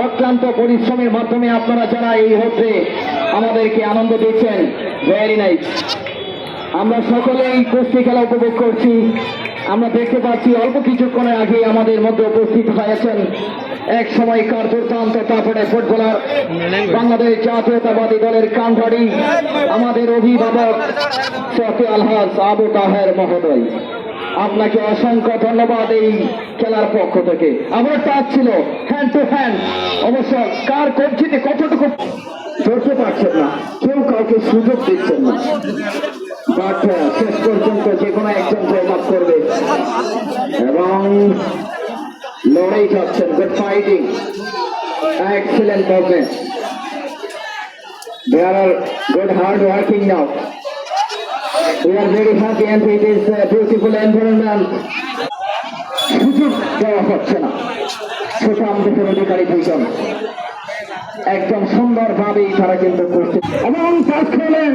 অক্লান্ত পরিশ্রমের মাধ্যমে আপনারা যারা এই হচ্ছে আমাদেরকে আনন্দ দিচ্ছেন, ভেরি নাইস। আমরা সকলেই কুস্তি খেলা উপভোগ করছি। আমরা দেখতে পাচ্ছি অল্প কিছুক্ষণের আগে আমাদের মধ্যে উপস্থিত হয়েছেন এক সময়কার দুর্দান্ত তারপরে ফুটবলার, বাংলাদেশ জাতীয়তাবাদী দলের কান্ডারি, আমাদের অভিভাবক শফি আলহাজ আবু তাহের মহোদয়। আপনাকে অসংখ্য ধন্যবাদ এই খেলার পক্ষ থেকে। আমার টাচ ছিল হ্যান্ড টু হ্যান্ড, অবশ্য কার কবজিতে কতটুকু ধরতে পারছেন না, কেউ কাউকে সুযোগ দিচ্ছেন না, বাট শেষ পর্যন্ত যে কোনো একজন জয়লাভ করবে এবং লড়াই যাচ্ছেন। Good fighting, excellent movement, they are good hard working now. We are very happy and it is a beautiful environment. সুযোগ দেওয়া হচ্ছে না। সুঠাম দেশের অধিকারী দুইজন একদম সুন্দরভাবেই তারা কিন্তু করছে এবং টাচ খেলেন